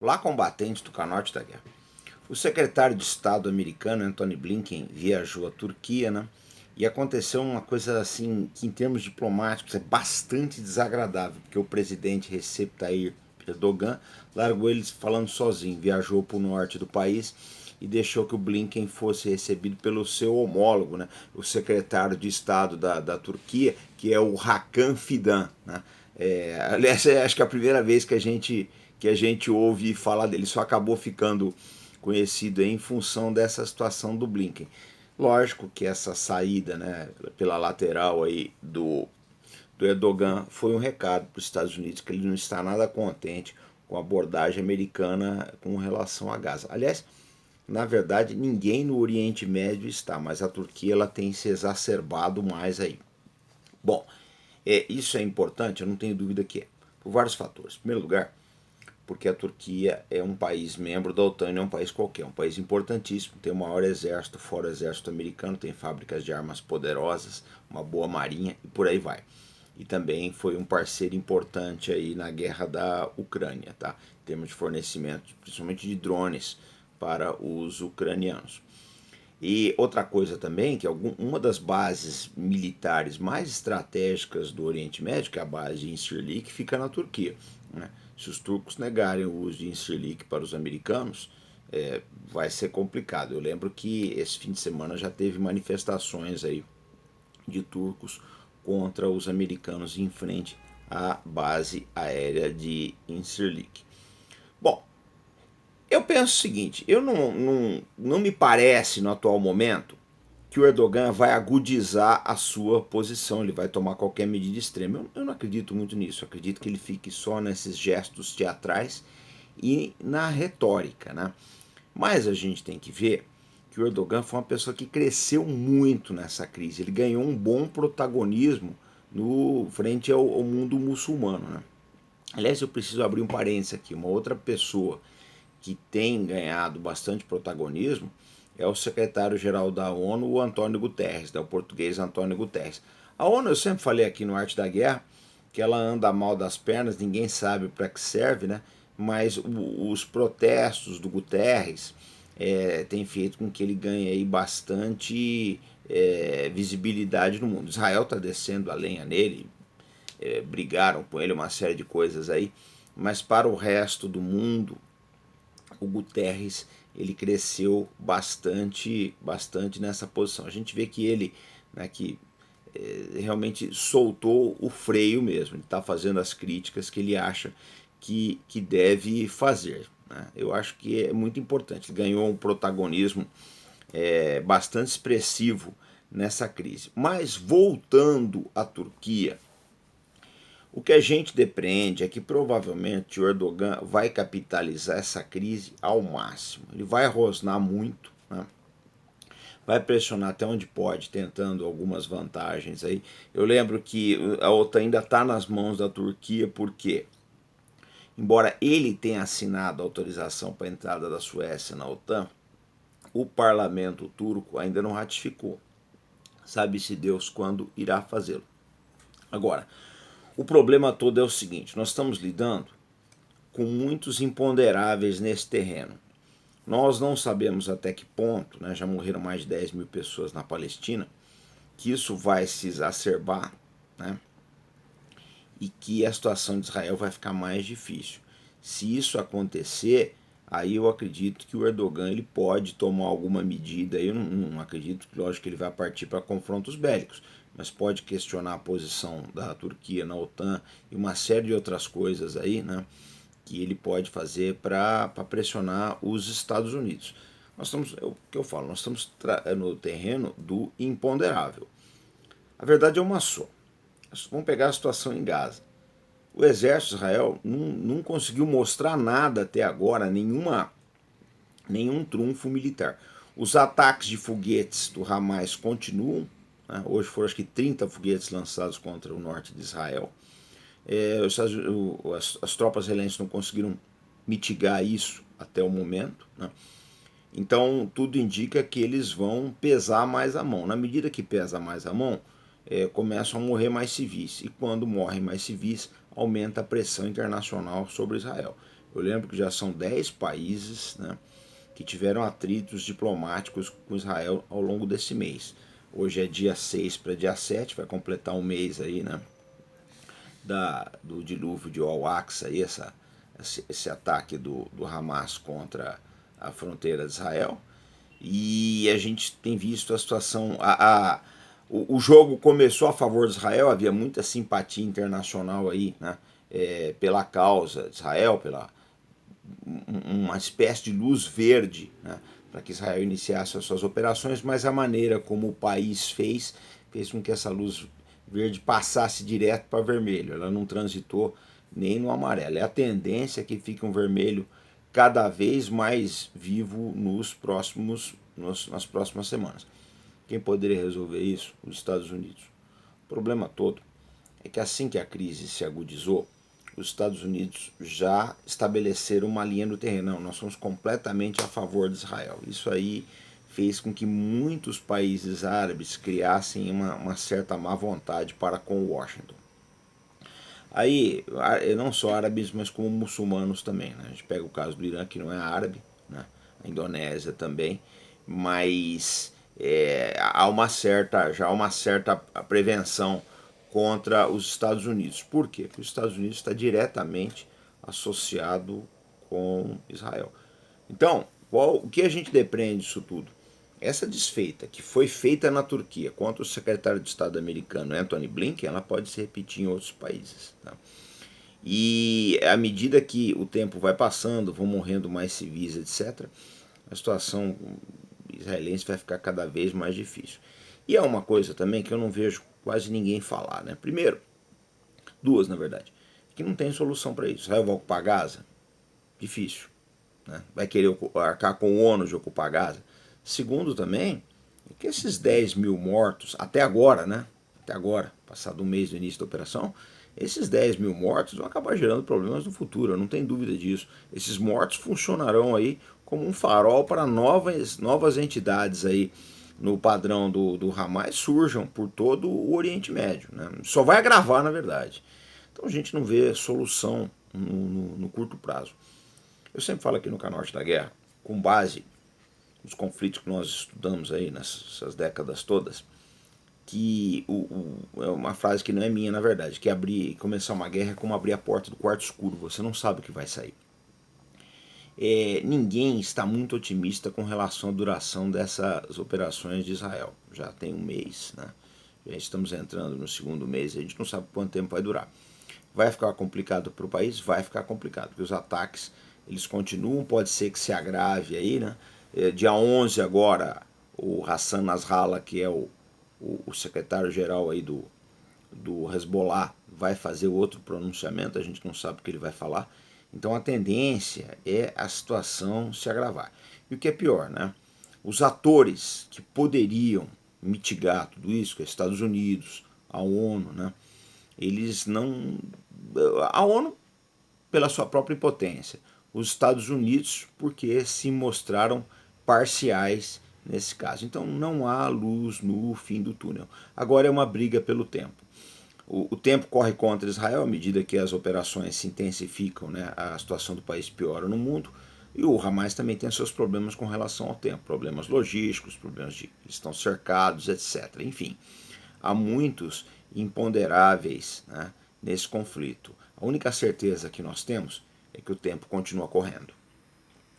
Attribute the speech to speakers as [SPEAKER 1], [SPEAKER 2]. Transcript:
[SPEAKER 1] Olá, combatentes do canote da guerra. O secretário de Estado americano, Antony Blinken, viajou à Turquia, né? E aconteceu uma coisa assim, que em termos diplomáticos é bastante desagradável, porque o presidente Recep Tayyip Erdogan largou eles falando sozinho, viajou para o norte do país e deixou que o Blinken fosse recebido pelo seu homólogo, né? O secretário de Estado da Turquia, que é o Hakan Fidan, né? Aliás, acho que é a primeira vez que a gente ouve falar dele. Só acabou ficando conhecido em função dessa situação do Blinken. Lógico que essa saída, né, pela lateral aí do Erdogan foi um recado para os Estados Unidos que ele não está nada contente com a abordagem americana com relação a Gaza. Aliás, na verdade, ninguém no Oriente Médio está, mas a Turquia ela tem se exacerbado mais aí. Bom, isso é importante, eu não tenho dúvida que é, por vários fatores. Em primeiro lugar, porque a Turquia é um país membro da OTAN, não é um país qualquer, é um país importantíssimo, tem o maior exército fora o exército americano, tem fábricas de armas poderosas, uma boa marinha e por aí vai. E também foi um parceiro importante aí na guerra da Ucrânia, tá? Em termos de fornecimento, principalmente de drones para os ucranianos. E outra coisa também, que uma das bases militares mais estratégicas do Oriente Médio, que é a base de Incirlik, fica na Turquia. Né? Se os turcos negarem o uso de Incirlik para os americanos, vai ser complicado. Eu lembro que esse fim de semana já teve manifestações aí de turcos contra os americanos em frente à base aérea de Incirlik. Bom, eu penso o seguinte, não me parece no atual momento que o Erdogan vai agudizar a sua posição, ele vai tomar qualquer medida extrema. Eu não acredito muito nisso, eu acredito que ele fique só nesses gestos teatrais e na retórica, né? Mas a gente tem que ver que o Erdogan foi uma pessoa que cresceu muito nessa crise, ele ganhou um bom protagonismo no frente ao mundo muçulmano, né? Aliás, eu preciso abrir um parênteses aqui, uma outra pessoa que tem ganhado bastante protagonismo é o secretário-geral da ONU, o Antônio Guterres, o português Antônio Guterres. A ONU, eu sempre falei aqui no Arte da Guerra, que ela anda mal das pernas, ninguém sabe para que serve, né? Mas os protestos do Guterres têm feito com que ele ganhe aí bastante visibilidade no mundo. Israel está descendo a lenha nele, brigaram com ele uma série de coisas aí, mas para o resto do mundo, o Guterres ele cresceu bastante nessa posição. A gente vê que ele, né, que realmente soltou o freio mesmo. Ele está fazendo as críticas que ele acha que deve fazer. Né? Eu acho que é muito importante. Ele ganhou um protagonismo bastante expressivo nessa crise. Mas voltando à Turquia, o que a gente depreende é que provavelmente o Erdogan vai capitalizar essa crise ao máximo. Ele vai rosnar muito, né? Vai pressionar até onde pode, tentando algumas vantagens aí. Eu lembro que a OTAN ainda está nas mãos da Turquia, porque, embora ele tenha assinado a autorização para a entrada da Suécia na OTAN, o parlamento turco ainda não ratificou. Sabe-se Deus quando irá fazê-lo. Agora, o problema todo é o seguinte, nós estamos lidando com muitos imponderáveis nesse terreno. Nós não sabemos até que ponto, né, já morreram mais de 10 mil pessoas na Palestina, que isso vai se exacerbar, né, e que a situação de Israel vai ficar mais difícil. Se isso acontecer, aí eu acredito que o Erdogan ele pode tomar alguma medida. Eu não acredito que, lógico, que ele vai partir para confrontos bélicos, mas pode questionar a posição da Turquia na OTAN e uma série de outras coisas aí, né, que ele pode fazer para pressionar os Estados Unidos. Nós estamos, é o que eu falo, nós estamos no terreno do imponderável. A verdade é uma só. Vamos pegar a situação em Gaza. O exército de Israel não conseguiu mostrar nada até agora, nenhum trunfo militar. Os ataques de foguetes do Hamas continuam. Né? Hoje foram acho que 30 foguetes lançados contra o norte de Israel. As tropas israelenses não conseguiram mitigar isso até o momento. Né? Então tudo indica que eles vão pesar mais a mão. Na medida que pesa mais a mão, começam a morrer mais civis. E quando morrem mais civis, aumenta a pressão internacional sobre Israel. Eu lembro que já são 10 países, né, que tiveram atritos diplomáticos com Israel ao longo desse mês. Hoje é dia 6 para dia 7, vai completar um mês aí, né, do dilúvio de Al-Aqsa, esse ataque do Hamas contra a fronteira de Israel. E a gente tem visto a situação. O jogo começou a favor de Israel, havia muita simpatia internacional aí, né, pela causa de Israel, pela uma espécie de luz verde, né, para que Israel iniciasse as suas operações, mas a maneira como o país fez com que essa luz verde passasse direto para vermelho. Ela não transitou nem no amarelo. É a tendência que fique um vermelho cada vez mais vivo nas próximas semanas. Quem poderia resolver isso? Os Estados Unidos. O problema todo é que assim que a crise se agudizou, os Estados Unidos já estabeleceram uma linha no terreno. Não, nós somos completamente a favor de Israel. Isso aí fez com que muitos países árabes criassem uma certa má vontade para com Washington. Aí, não só árabes, mas como muçulmanos também. Né? A gente pega o caso do Irã, que não é árabe, né? A Indonésia também, mas há uma certa prevenção contra os Estados Unidos. Por quê? Porque os Estados Unidos está diretamente associado com Israel. Então, o que a gente depreende disso tudo? Essa desfeita que foi feita na Turquia contra o secretário de Estado americano Antony Blinken, ela pode se repetir em outros países. Tá? E à medida que o tempo vai passando, vão morrendo mais civis, etc., a situação israelense vai ficar cada vez mais difícil. E é uma coisa também que eu não vejo quase ninguém falar. Né? Primeiro, duas na verdade, que não tem solução para isso. Israel vai ocupar Gaza? Difícil. Né? Vai querer arcar com o ônus de ocupar Gaza? Segundo também, que esses 10 mil mortos, até agora, né? Até agora, passado um mês do início da operação, esses 10 mil mortos vão acabar gerando problemas no futuro, eu não tenho dúvida disso. Esses mortos funcionarão aí como um farol para novas entidades aí no padrão do Hamas surjam por todo o Oriente Médio. Né? Só vai agravar, na verdade. Então a gente não vê solução no curto prazo. Eu sempre falo aqui no Canal Arte da Guerra, com base nos conflitos que nós estudamos aí nessas décadas todas, que é uma frase que não é minha, na verdade, que começar uma guerra é como abrir a porta do quarto escuro, você não sabe o que vai sair. Ninguém está muito otimista com relação à duração dessas operações de Israel. Já tem um mês, né? Já estamos entrando no segundo mês, a gente não sabe quanto tempo vai durar. Vai ficar complicado para o país? Vai ficar complicado, porque os ataques eles continuam, pode ser que se agrave aí, né? Dia 11 agora, o Hassan Nasrallah, que é o secretário-geral aí do Hezbollah, vai fazer outro pronunciamento, a gente não sabe o que ele vai falar. Então a tendência é a situação se agravar. E o que é pior, né? Os atores que poderiam mitigar tudo isso, que é Estados Unidos, a ONU, né? Eles não... A ONU, pela sua própria impotência. Os Estados Unidos, porque se mostraram parciais nesse caso. Então não há luz no fim do túnel. Agora é uma briga pelo tempo. O tempo corre contra Israel à medida que as operações se intensificam, né? A situação do país piora no mundo. E o Hamas também tem seus problemas com relação ao tempo, problemas logísticos, problemas de que estão cercados, etc. Enfim, há muitos imponderáveis, né, nesse conflito. A única certeza que nós temos é que o tempo continua correndo.